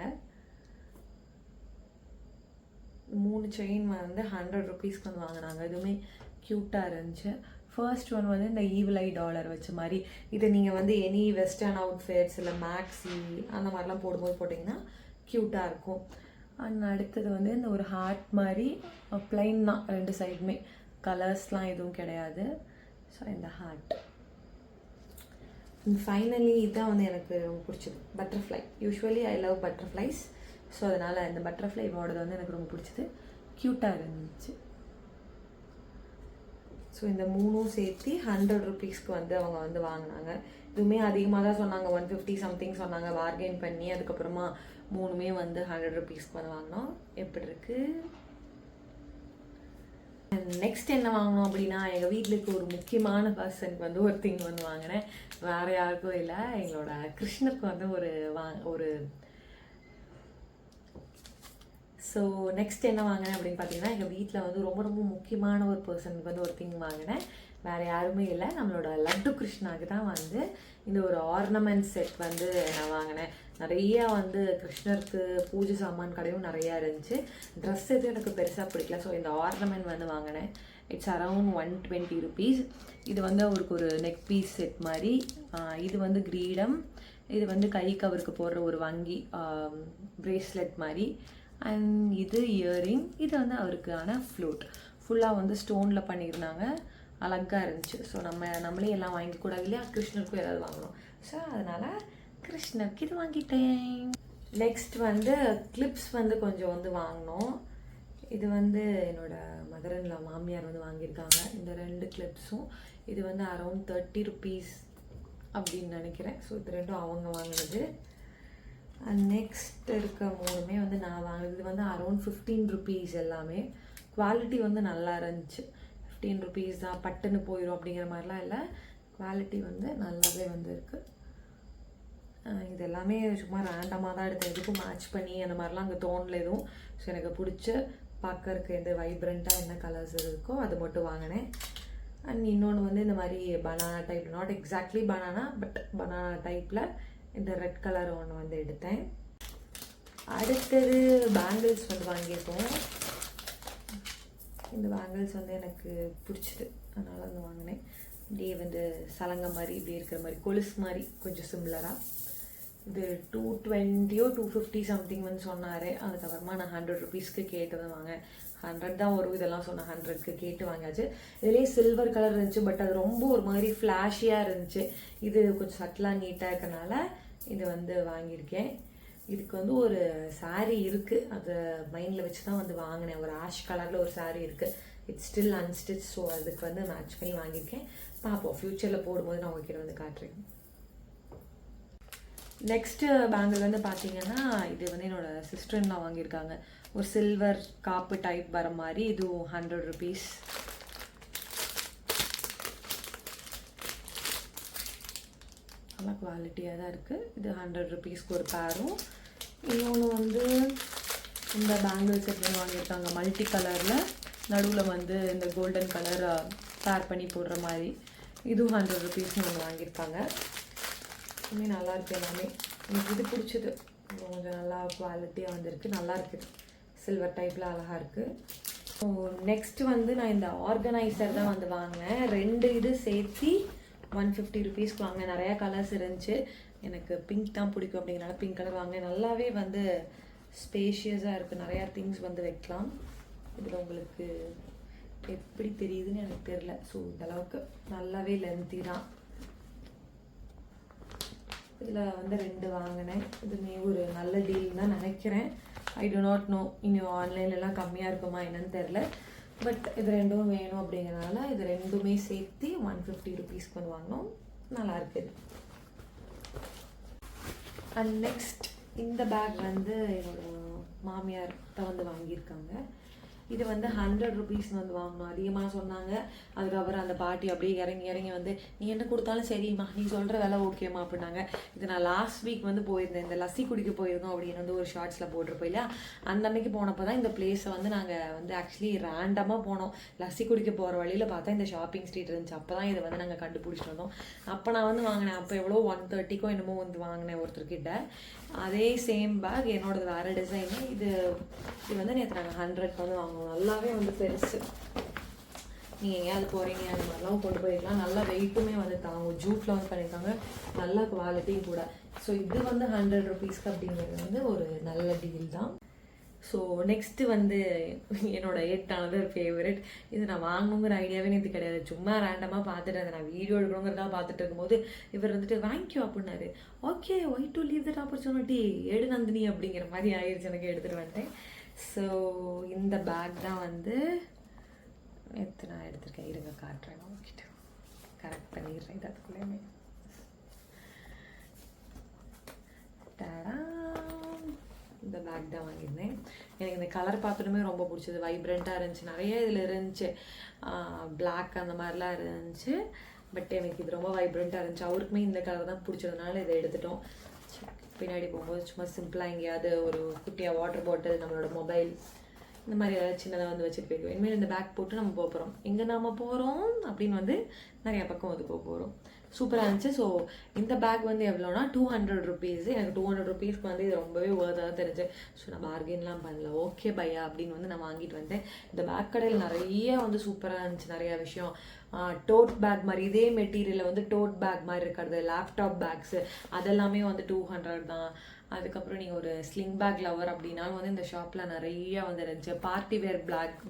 3 செயின் வந்து 100 ருபீஸ்க்கு வந்து வாங்கினாங்க. இதுவுமே க்யூட்டாக இருந்துச்சு. ஃபர்ஸ்ட் ஒன் வந்து இந்த ஈவில் ஐ டாலர் வச்ச மாதிரி. இதை நீங்கள் வந்து எனி வெஸ்டர்ன் அவுட்ஃபிட்ஸ் இல்லை மேக்ஸி அந்த மாதிரிலாம் போடும்போது போட்டிங்கன்னா க்யூட்டாக இருக்கும். அண்ட் அடுத்தது வந்து இந்த ஒரு ஹார்ட் மாதிரி ப்ளைன் தான், 2 சைடுமே கலர்ஸ்லாம் எதுவும் கிடையாது. ஸோ இந்த ஹார்ட். அண்ட் ஃபைனலி இதுதான் வந்து எனக்கு ரொம்ப பிடிச்சது, butterfly. Usually I love butterflies. So அதனால் இந்த பட்டர்ஃப்ளை வார்டு வந்து எனக்கு ரொம்ப பிடிச்சது, க்யூட்டாக இருந்துச்சு. ஸோ இந்த 3 சேர்த்து 100 ருபீஸ்க்கு வந்து அவங்க வந்து வாங்கினாங்க. இதுவுமே அதிகமாக தான் சொன்னாங்க, 150 சம்திங் சொன்னாங்க. பார்கெயின் பண்ணி அதுக்கப்புறமா 3மே வந்து 100 ருபீஸ்க்கு வந்து வாங்கினோம். எப்படி இருக்குது? நெக்ஸ்ட் என்ன வாங்கினோம் அப்படின்னா, எங்கள் வீட்டுக்கு ஒரு முக்கியமான பர்சனுக்கு வந்து ஒரு திங் வந்து வாங்கினேன். வேறு யாருக்கும் இல்லை, எங்களோட கிருஷ்ணருக்கு வந்து ஒரு ஸோ நெக்ஸ்ட் என்ன வாங்கினேன் அப்படின்னு பார்த்தீங்கன்னா, எங்கள் வீட்டில் வந்து ரொம்ப ரொம்ப முக்கியமான ஒரு பர்சனுக்கு வந்து ஒரு திங் வாங்கினேன். வேறு யாருமே இல்லை, நம்மளோட லட்டு கிருஷ்ணாவுக்கு தான் வந்து இந்த ஒரு ஆர்னமெண்ட் செட் வந்து நான் வாங்கினேன். நிறையா வந்து கிருஷ்ணருக்கு பூஜை சாமான் கடையும் நிறையா இருந்துச்சு. ட்ரெஸ் எதுவும் எனக்கு பெருசாக பிடிக்கல. ஸோ இந்த ஆர்னமெண்ட் வந்து வாங்கினேன். It's around 120 rupees. இது வந்து அவருக்கு ஒரு நெக் பீஸ் செட் மாதிரி. இது வந்து கிரீடம். இது வந்து கை கவருக்கு போடுற ஒரு வங்கி ப்ரேஸ்லெட் மாதிரி. அண்ட் இது இயரிங். இது வந்து அவருக்கான ஃப்ளூட். ஃபுல்லாக வந்து ஸ்டோனில் பண்ணியிருந்தாங்க. அழகாக இருந்துச்சு. ஸோ நம்மளே எல்லாம் வாங்கிக்கூடாது இல்லையா, கிருஷ்ணருக்கும் ஏதாவது வாங்கணும். ஸோ அதனால் கிருஷ்ணருக்கு இது வாங்கிட்டேன். நெக்ஸ்ட் வந்து கிளிப்ஸ் வந்து கொஞ்சம் வந்து வாங்கினோம். இது வந்து என்னோடய மதர்-இன்-லா மாமியார் வந்து வாங்கியிருக்காங்க. இந்த 2 கிளிப்ஸும் இது வந்து அரௌண்ட் 30 ருபீஸ் அப்படின்னு நினைக்கிறேன். ஸோ இது ரெண்டும் அவங்க வாங்கினது. நெக்ஸ்ட் இருக்க 3மே வந்து நான் வாங்கினது. இது வந்து அரௌண்ட் 15 ருபீஸ். எல்லாமே குவாலிட்டி வந்து நல்லா இருந்துச்சு. 15 ருபீஸ் தான், பட்டுன்னு போயிடும் அப்படிங்கிற மாதிரிலாம் இல்லை. குவாலிட்டி வந்து நல்லாவே வந்து இருக்குது. இது எல்லாமே சும்மா ரேண்டமாக தான் எடுத்தேன். எதுக்கும் மேட்ச் பண்ணி அந்த மாதிரிலாம் அங்கே தோணல எதுவும். ஸோ எனக்கு பிடிச்ச பார்க்கறதுக்கு எந்த வைப்ரண்ட்டாக என்ன கலர்ஸ் இருக்கோ அது மட்டும் வாங்கினேன். அண்ட் இன்னொன்று வந்து இந்த மாதிரி banana type, not exactly banana, but banana டைப்பில் இந்த ரெட் கலர் ஒன்று வந்து எடுத்தேன். அடுத்தது பேங்கிள்ஸ் வந்து வாங்கியிருக்கோம். இந்த பேங்கிள்ஸ் வந்து எனக்கு பிடிச்சிது, அதனால் வந்து வாங்கினேன். இப்படியே வந்து சலங்கை மாதிரி இப்படி இருக்கிற மாதிரி கொலுசு மாதிரி கொஞ்சம் சிம்லராக. இது 220 250 சம்திங் வந்து சொன்னார். அதுக்கப்புறமா நான் 100 ருபீஸ்க்கு கேட்டு வந்து வாங்க. 100 தான் வரும் இதெல்லாம் சொன்னேன். 100க்கு கேட்டு வாங்கியாச்சு. இதுலேயே சில்வர் கலர் இருந்துச்சு, பட் அது ரொம்ப ஒரு மாதிரி ஃப்ளாஷியாக இருந்துச்சு. இது கொஞ்சம் சட்டலாக நீட்டாக இருக்கனால இது வந்து வாங்கியிருக்கேன். இதுக்கு வந்து ஒரு சாரீ இருக்குது, அதை மைண்டில் வச்சு தான் வந்து வாங்கினேன். ஒரு ஆஷ் கலரில் ஒரு சாரீ இருக்குது. It's still unstitch. ஸோ அதுக்கு வந்து மேட்ச் பண்ணி வாங்கியிருக்கேன். பார்ப்போம், ஃப்யூச்சரில் போடும்போது நான் உங்ககிட்ட வந்து காட்டுறேன். நெக்ஸ்ட்டு பேங்கிள் வந்து பார்த்தீங்கன்னா, இது வந்து என்னோடய சிஸ்டர்-இன்-லா வாங்கியிருக்காங்க. ஒரு சில்வர் காப்பு டைப் வர மாதிரி. இதுவும் 100 ருபீஸ். நல்லா குவாலிட்டியாக தான் இருக்குது. இது 100 ருபீஸ்க்கு ஒரு பேரும். இன்னொன்று வந்து இந்த பேங்கிள் செட் வந்து வாங்கியிருக்காங்க. மல்டி கலரில் நடுவில் வந்து இந்த கோல்டன் கலர் பேர் பண்ணி போடுற மாதிரி. இதுவும் 100 ருபீஸ்னு ஒன்று வாங்கியிருக்காங்க. எல்லாமே நல்லா இருக்குது. எல்லாமே எனக்கு இது பிடிச்சது. கொஞ்சம் நல்லா குவாலிட்டியாக வந்துருக்கு, நல்லா இருக்குது. சில்வர் டைப்பில் அழகாக இருக்குது. ஸோ நெக்ஸ்ட்டு வந்து நான் இந்த ஆர்கனைசர் தான் வந்து வாங்கினேன். 2 இது சேர்த்து 150 ருபீஸ்க்கு வாங்கினேன். நிறையா கலர்ஸ் இருந்துச்சு. எனக்கு பிங்க் தான் பிடிக்கும் அப்படிங்கிறனால பிங்க் கலர் வாங்கினேன். நல்லாவே வந்து ஸ்பேஷியஸாக இருக்குது. நிறையா திங்ஸ் வந்து வைக்கலாம். இதில் உங்களுக்கு எப்படி தெரியுதுன்னு எனக்கு தெரில. ஸோ இந்தளவுக்கு நல்லாவே லென்த்தி தான். இதில் வந்து 2 வாங்கினேன். இதுமே ஒரு நல்ல டீல் தான் நினைக்கிறேன். ஐ டு நாட் நோ, இன்னும் ஆன்லைன்லலாம் கம்மியாக இருக்குமா என்னன்னு தெரில. பட் இது 2ம் வேணும் அப்படிங்கிறனால இது 2மே சேர்த்து 150 ருபீஸ்க்கு வந்து வாங்கினோம். நல்லா இருக்குது. அண்ட் நெக்ஸ்ட் இந்த பேக் வந்து என்னோடய மாமியார் தான் வந்து வாங்கியிருக்காங்க. இது வந்து 100 ருபீஸ்னு வந்து வாங்கணும். அதிகமாக சொன்னாங்க. அதுக்கப்புறம் அந்த பாட்டி அப்படியே இறங்கி வந்து நீ என்ன கொடுத்தாலும் சரிம்மா, நீ சொல்கிற விலை ஓகேம்மா அப்படின்னாங்க. இது நான் லாஸ்ட் வீக் வந்து போயிருந்தேன். இந்த லஸ்ஸி குடிக்க போயிருந்தோம் அப்படின்னு வந்து ஒரு ஷார்ட்ஸில் போட்டிருப்போம் இல்லையா. அந்த அன்னைக்கு போனப்போ தான் இந்த பிளேஸை வந்து நாங்கள் வந்து ஆக்சுவலி ரேண்டமாக போனோம். லஸ்ஸி குடிக்க போகிற வழியில் பார்த்தா இந்த ஷாப்பிங் ஸ்ட்ரீட் இருந்துச்சு. அப்போ தான் இதை வந்து நாங்கள் கண்டுபிடிச்சிட்டு வந்தோம். அப்போ நான் வந்து வாங்கினேன். அப்போ எவ்வளோ 130க்கோ என்னமோ வந்து வாங்கினேன் ஒருத்தர்கிட்ட. அதே சேம் பேக் என்னோடது வேறு டிசைனு. இது வந்து நேற்று நாங்கள் 100க்கு வந்து வாங்குவோம். நல்லாவே வந்து பெருசு. நீங்கள் எங்கேயாவது போகிறீங்க அந்த மாதிரிலாம் கொண்டு போயிருக்கலாம். நல்லா வெயிட்டுமே வந்து தாங்கும். ஜூட்டில் வந்து பண்ணியிருக்காங்க. நல்ல குவாலிட்டியும் கூட. ஸோ இது வந்து 100 ருபீஸ்க்கு அப்படிங்கிறது வந்து ஒரு நல்ல டீல் தான். ஸோ நெக்ஸ்ட்டு வந்து என்னோட எட்டானது ஒரு ஃபேவரட். இது நான் வாங்கணுங்கிற ஐடியாவே எனக்கு கிடையாது. சும்மா ரேண்டமாக பார்த்துட்டு அதை நான் வீடியோ எடுக்கணுங்கிறதா பார்த்துட்டு இருக்கும்போது இவர் வந்துட்டு வாங்கிக்கோ அப்படின்னாரு. Okay, why to leave that opportunity, எடு நந்தினி அப்படிங்கிற மாதிரி ஆயிடுச்சு. எனக்கு எடுத்துகிட்டு வந்தேன். ஸோ இந்த பேக் தான் வந்து நான் எடுத்திருக்கேன். இருங்க காட்டுறேன் உங்ககிட்ட. கரெக்ட் பண்ணிடுறேன் இது அதுக்குள்ளேயுமே. பேக் தான் வாங்கியிருந்தேன். எனக்கு இந்த கலர் பார்த்தோமே ரொம்ப பிடிச்சது, வைப்ரண்ட்டாக இருந்துச்சு, நிறைய இதில் இருந்துச்சு, பிளாக் அந்த மாதிரிலாம் இருந்துச்சு. பட் எனக்கு இது ரொம்ப வைப்ரண்ட்டாக இருந்துச்சு. அவருக்குமே இந்த கலர் தான் பிடிச்சதுனால இதை எடுத்துட்டோம். பின்னாடி போகும்போது சும்மா சிம்பிளாக எங்கேயாவது ஒரு குட்டியாக வாட்டர் பாட்டில், நம்மளோட மொபைல், இந்த மாதிரி ஏதாவது சின்னதாக வந்து வச்சுட்டு போய்க்குவோம். இனிமேல் இந்த பேக் போட்டு நம்ம போக போகிறோம், எங்கே நம்ம போகிறோம் அப்படின்னு வந்து நிறையா பக்கம் வந்து போக போகிறோம். சூப்பராக இருந்துச்சு. ஸோ இந்த பேக் வந்து எவ்வளோனா 200 ருபீஸ். எனக்கு 200 ருபீஸ்க்கு வந்து இது ரொம்பவே ஒர்த்தாக தான் தெரிஞ்சு. ஸோ நான் பார்கென்லாம் பண்ணல, ஓகே பையா அப்படின்னு வந்து நான் வாங்கிட்டு வந்தேன். இந்த பேக் கடையில் நிறைய வந்து சூப்பராக இருந்துச்சு, நிறையா விஷயம். டோட் பேக் மாதிரி இதே மெட்டீரியலில் வந்து டோட் பேக் மாதிரி இருக்கிறது, லேப்டாப் பேக்ஸு, அதெல்லாமே வந்து 200 தான். அதுக்கப்புறம் நீங்கள் ஒரு ஸ்லிங் பேக் லவர் அப்படின்னாலும் வந்து இந்த ஷாப்பில் நிறையா வந்து இருந்துச்சு. பார்ட்டி வேர்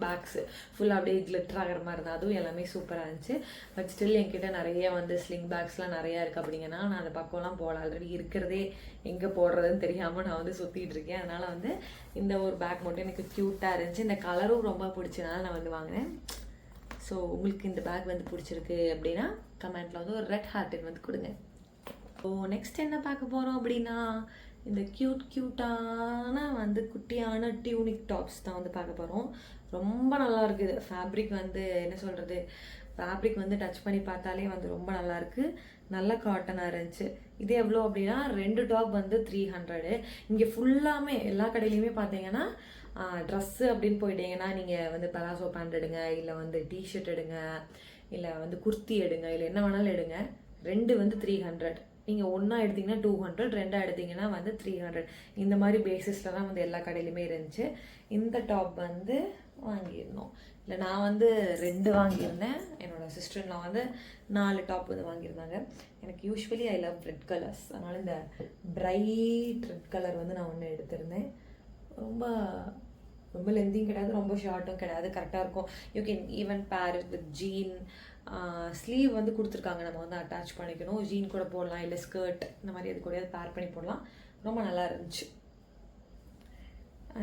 பேக்ஸு ஃபுல்லாக அப்படியே கிளிட்டர் ஆகிற மாதிரி இருந்தால் அதுவும் எல்லாமே சூப்பராக இருந்துச்சு. பட் ஸ்டில் என்கிட்ட நிறைய வந்து ஸ்லிங் பேக்ஸ்லாம் நிறையா இருக்குது அப்படிங்கன்னா நான் அந்த பக்கம்லாம் போகல. ஆல்ரெடி இருக்கிறதே எங்கே போடுறதுன்னு தெரியாமல் நான் வந்து சுற்றிட்டு இருக்கேன். அதனால் வந்து இந்த ஒரு பேக் மட்டும் எனக்கு க்யூட்டாக இருந்துச்சு. இந்த கலரும் ரொம்ப பிடிச்சதுனால நான் வந்து வாங்கினேன். ஸோ உங்களுக்கு இந்த பேக் வந்து பிடிச்சிருக்கு அப்படின்னா கமெண்ட்டில் வந்து ஒரு ரெட் ஹார்ட் வந்து கொடுங்க. ஸோ நெக்ஸ்ட் என்ன பார்க்க போகிறோம் அப்படின்னா இந்த க்யூட்டான வந்து குட்டியான டியூனிக் டாப்ஸ் தான் வந்து பார்க்க போகிறோம். ரொம்ப நல்லா இருக்குது. ஃபேப்ரிக் வந்து என்ன சொல்கிறது, ஃபேப்ரிக் வந்து டச் பண்ணி பார்த்தாலே வந்து ரொம்ப நல்லாயிருக்கு. நல்ல காட்டனாக இருந்துச்சு. இது எவ்வளோ அப்படின்னா 2 டாப் வந்து 300. இங்கே ஃபுல்லாமே எல்லா கடையிலையுமே பார்த்தீங்கன்னா ட்ரெஸ்ஸு அப்படின்னு போயிட்டீங்கன்னா நீங்கள் வந்து பலாசோ பேண்ட் எடுங்க, இல்லை வந்து டிஷர்ட் எடுங்க, இல்லை வந்து குர்த்தி எடுங்க, இல்லை என்ன வேணாலும் எடுங்க. 2 வந்து 300. நீங்கள் ஒன்றா எடுத்திங்கன்னா 200, 2 எடுத்திங்கன்னா வந்து 300. இந்த மாதிரி பேசிஸில் தான் வந்து எல்லா கடையிலுமே இருந்துச்சு. இந்த டாப் வந்து வாங்கியிருந்தோம். இல்லை நான் வந்து 2 வாங்கியிருந்தேன். என்னோடய சிஸ்டர்லாம் வந்து 4 டாப் வந்து வாங்கியிருந்தாங்க. எனக்கு usually I love red colours, அதனால் இந்த பிரைட் ரெட் கலர் வந்து நான் ஒன்று எடுத்திருந்தேன். ரொம்ப ரொம்ப லென்த்தியும் கிடையாது, ரொம்ப ஷார்ட்டும் கிடையாது, கரெக்டாக இருக்கும். You can even bear with gene. Sleeve வந்து கொடுத்துருக்காங்க, நம்ம வந்து அட்டாச் பண்ணிக்கணும். ஜீன் கூட போடலாம், இல்லை ஸ்கர்ட் இந்த மாதிரி அது கூட பேர் பண்ணி போடலாம். ரொம்ப நல்லா இருந்துச்சு.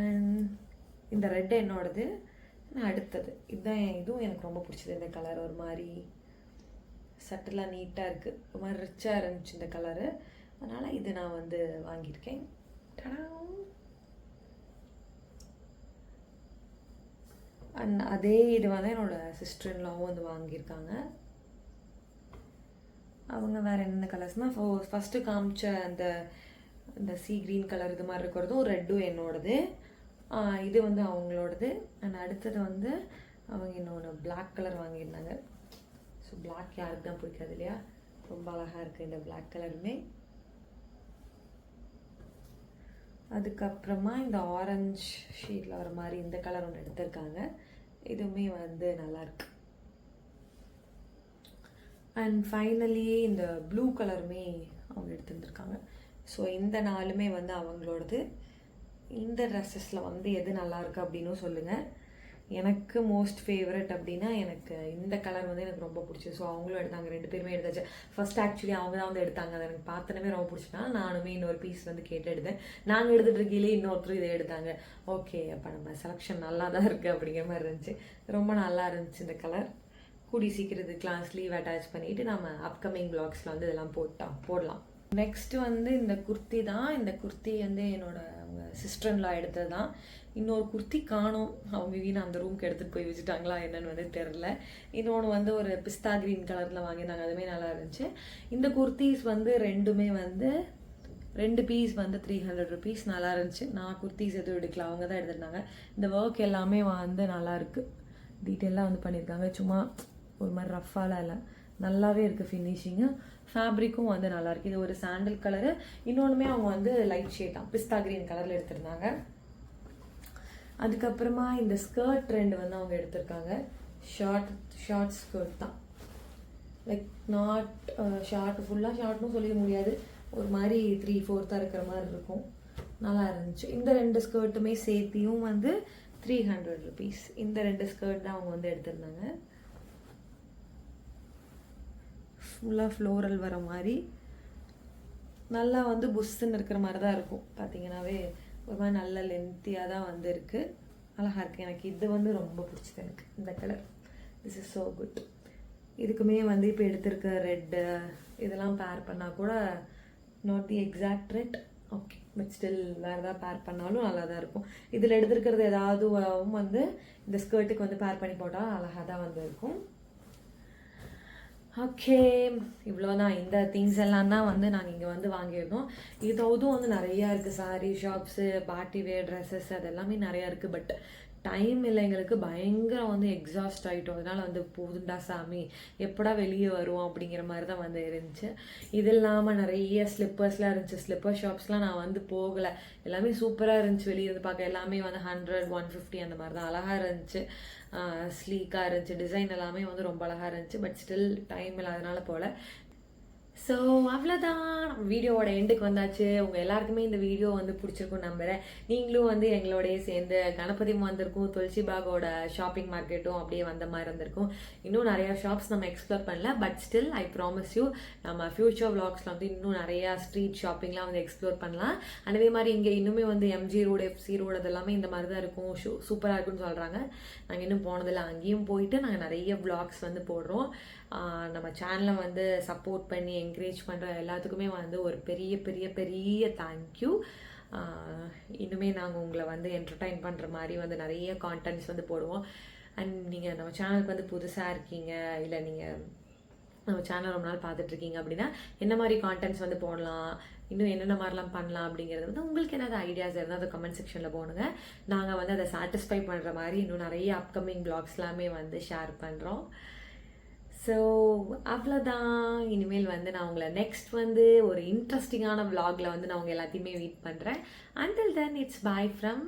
அண்ட் இந்த ரெட் என்னோடது. அடுத்தது இதுவும் எனக்கு ரொம்ப பிடிச்சது. இந்த கலர் ஒரு மாதிரி சட்டெல்லாம் நீட்டாக இருக்குது, ஒரு மாதிரி ரிச்சாக இருந்துச்சு இந்த கலரு. அதனால் இது நான் வந்து வாங்கியிருக்கேன். அண்ட் அதே இது வந்து என்னோடய சிஸ்டர்லாவும் வந்து வாங்கியிருக்காங்க. அவங்க வேறு என்னென்ன கலர்ஸ்னால் ஃபஸ்ட்டு காமிச்ச அந்த சீ க்ரீன் கலர் இது மாதிரி இருக்கிறதும் ரெட்டும் என்னோடது. இது வந்து அவங்களோடது. அண்ட் அடுத்தது வந்து அவங்க இன்னொன்று பிளாக் கலர் வாங்கியிருந்தாங்க. ஸோ பிளாக் யாருக்கு தான் பிடிக்காது இல்லையா? ரொம்ப அழகாக இருக்குது இந்த பிளாக் கலருமே. அதுக்கப்புறமா இந்த ஆரஞ்ச் ஷேடில் வர மாதிரி இந்த கலர் ஒன்று எடுத்திருக்காங்க. இதுவுமே வந்து நல்லாயிருக்கு. அண்ட் ஃபைனலி இந்த ப்ளூ கலருமே அவங்க எடுத்துருந்துருக்காங்க. ஸோ இந்த 4மே வந்து அவங்களோடது. இந்த ட்ரெஸ்ஸஸில் வந்து எது நல்லாயிருக்கு அப்படின்னும் சொல்லுங்கள். எனக்கு மோஸ்ட் ஃபேவரட் அப்படின்னா எனக்கு இந்த கலர் வந்து எனக்கு ரொம்ப பிடிச்சது. ஸோ அவங்களும் எடுத்தாங்க, 2 பேருமே எடுத்தாச்சு. ஃபர்ஸ்ட் ஆக்சுவலி அவங்க தான் வந்து எடுத்தாங்க. அது எனக்கு பார்த்தனமே ரொம்ப பிடிச்சினா நானுமே இன்னொரு பீஸ் வந்து கேட்டு எடுத்தேன். நாங்கள் எடுத்துகிட்டு இருக்கையிலே இன்னொருத்தர் இதை எடுத்தாங்க. ஓகே, அப்போ நம்ம செலெக்ஷன் நல்லா தான் இருக்குது அப்படிங்கிற மாதிரி இருந்துச்சு. ரொம்ப நல்லா இருந்துச்சு இந்த கலர். கூடி சீக்கிரத்துக்குலாம் ஸ்லீவ் அட்டாச் பண்ணிவிட்டு நம்ம அப்கமிங் வ்ளாக்ஸில் வந்து இதெல்லாம் போடலாம். நெக்ஸ்ட்டு வந்து இந்த குர்த்தி தான். இந்த குர்த்தி வந்து அவங்க சிஸ்டர்லாம் எடுத்தது தான். இன்னொரு குர்த்தி காணோம், அவங்க வீணை அந்த ரூம்க்கு எடுத்துகிட்டு போய் வச்சுட்டாங்களா என்னன்னு வந்து தெரில. இன்னொன்று வந்து ஒரு பிஸ்தா க்ரீன் கலரில் வாங்கியிருந்தாங்க, அதுவுமே நல்லா இருந்துச்சு. இந்த குர்த்திஸ் வந்து 2மே வந்து 2 பீஸ் வந்து 300 ருபீஸ். நல்லா இருந்துச்சு. நான் குர்த்திஸ் எதுவும் எடுக்கல, அவங்க தான் எடுத்துருந்தாங்க. இந்த ஒர்க் எல்லாமே வந்து நல்லாயிருக்கு, டீட்டெயிலாக வந்து பண்ணியிருக்காங்க. சும்மா ஒரு மாதிரி ரஃபாலாம் இல்லை, நல்லாவே இருக்குது ஃபினிஷிங்கு. ஃபேப்ரிக்கும் வந்து நல்லாயிருக்கு. இது ஒரு சாண்டல் கலரு. இன்னொன்றுமே அவங்க வந்து லைட் ஷேட் தான், பிஸ்தா க்ரீன் கலரில் எடுத்திருந்தாங்க. அதுக்கப்புறமா இந்த ஸ்கர்ட் ட்ரெண்ட் வந்து அவங்க எடுத்திருக்காங்க. ஷார்ட் ஸ்கர்ட் தான், லைக் நாட் ஷார்ட், ஃபுல்லாக ஷார்ட்னு சொல்லிட முடியாது, ஒரு மாதிரி 3/4 இருக்கிற மாதிரி இருக்கும். நல்லா இருந்துச்சு. இந்த 2 ஸ்கர்ட்டுமே சேர்த்தியும் வந்து 300 ருபீஸ். இந்த 2 ஸ்கர்ட் தான் அவங்க வந்து எடுத்திருந்தாங்க. ஃபுல்லாக ஃப்ளோரல் வர மாதிரி நல்லா வந்து புஷ்ஷுன்னு இருக்கிற மாதிரி தான் இருக்கும். பார்த்தீங்கன்னாவே ஒரு மாதிரி நல்ல லென்த்தியாக தான் வந்து இருக்குது, அழகாக இருக்குது. எனக்கு இது வந்து ரொம்ப பிடிச்சது, எனக்கு இந்த colour. This is so good. இதுக்குமே வந்து இப்போ எடுத்திருக்க ரெட்டு இதெல்லாம் பேர் பண்ணால் கூட not the exact red. Okay. But still வேறு ஏதாவது பேர் பண்ணாலும் நல்லா தான் இருக்கும். இதில் எடுத்துருக்கிறது ஏதாவது வந்து இந்த ஸ்கர்ட்டுக்கு வந்து பேர் பண்ணி போட்டால் அழகாக தான் வந்து இருக்கும். ஓகே, இவ்வளோதான். இந்த திங்ஸ் எல்லாம் தான் வந்து நாங்கள் இங்கே வந்து வாங்கியிருந்தோம். இதுவும் வந்து நிறையா இருக்குது. Sari shops, party wear dresses அது எல்லாமே நிறையா இருக்குது. பட் டைம் இல்லை எங்களுக்கு. பயங்கரம் வந்து எக்ஸாஸ்ட் ஆகிட்டோம். அதனால் வந்து போதுண்டா சாமி, எப்படா வெளியே வருவோம் அப்படிங்கிற மாதிரி தான் வந்து இருந்துச்சு. இது இல்லாமல் நிறைய ஸ்லிப்பர்ஸ்லாம் இருந்துச்சு. ஸ்லிப்பர் ஷாப்ஸ்லாம் நான் வந்து போகலை. எல்லாமே சூப்பராக இருந்துச்சு. வெளியே இருந்து பார்க்க எல்லாமே வந்து 100, 150 அந்த மாதிரி தான். அழகாக இருந்துச்சு, ஸ்லீக்காக இருந்துச்சு. டிசைன் எல்லாமே வந்து ரொம்ப அழகாக இருந்துச்சு. பட் ஸ்டில் டைம் இல்லாதனால போல். ஸோ அவ்வளோதான், வீடியோவோட எண்டுக்கு வந்தாச்சு. உங்கள் எல்லாருக்குமே இந்த வீடியோ வந்து பிடிச்சிருக்குன்னு நம்புகிறேன். நீங்களும் வந்து எங்களோடய சேர்ந்து கணபதியும் வந்திருக்கும், துளசி பாகோட ஷாப்பிங் மார்க்கெட்டும் அப்படியே வந்த மாதிரி இருந்திருக்கும். இன்னும் நிறையா ஷாப்ஸ் நம்ம எக்ஸ்ப்ளோர் பண்ணல. But still I promise you, நம்ம ஃபியூச்சர் விளாக்ஸில் வந்து இன்னும் நிறையா ஸ்ட்ரீட் ஷாப்பிங்லாம் வந்து எக்ஸ்ப்ளோர் பண்ணலாம். அதே மாதிரி இங்கே இன்னுமே வந்து எம்ஜி ரோடு, எஃப்சி ரோடு அதெல்லாமே இந்த மாதிரி தான் இருக்கும். சூப்பராக இருக்குன்னு சொல்கிறாங்க. நாங்கள் இன்னும் போனதில்லை. அங்கேயும் போயிட்டு நாங்கள் நிறைய விளாக்ஸ் வந்து போடுறோம். நம்ம சேனலை வந்து சப்போர்ட் பண்ணி என்கரேஜ் பண்ணுற எல்லாத்துக்குமே வந்து ஒரு பெரிய பெரிய பெரிய தேங்க்யூ. இன்னுமே நாங்கள் உங்களை வந்து என்டர்டைன் பண்ணுற மாதிரி வந்து நிறைய கான்டென்ட்ஸ் வந்து போடுவோம். அண்ட் நீங்கள் நம்ம சேனலுக்கு வந்து புதுசாக இருக்கீங்க, இல்லை நீங்கள் நம்ம சேனல் ரொம்ப நாள் பார்த்துட்ருக்கீங்க அப்படின்னா என்ன மாதிரி கான்டென்ட்ஸ் வந்து போடலாம், இன்னும் என்னென்ன மாதிரிலாம் பண்ணலாம் அப்படிங்கிறது வந்து உங்களுக்கு ஏதாவது ஐடியாஸ் இருந்தால் அதை கமெண்ட் செக்ஷனில் போடுங்க. நாங்கள் வந்து அதை சாட்டிஸ்ஃபை பண்ணுற மாதிரி இன்னும் நிறைய அப்கமிங் வ்ளாக்ஸ் எல்லாமே வந்து ஷேர் பண்ணுறோம். ஸோ அவ்வளோதான். இனிமேல் வந்து நான் உங்களை நெக்ஸ்ட் வந்து ஒரு இன்ட்ரெஸ்டிங்கான விலாகில் வந்து நான் உங்கள் எல்லாத்தையுமே வெயிட் பண்ணுறேன். Until then it's bye from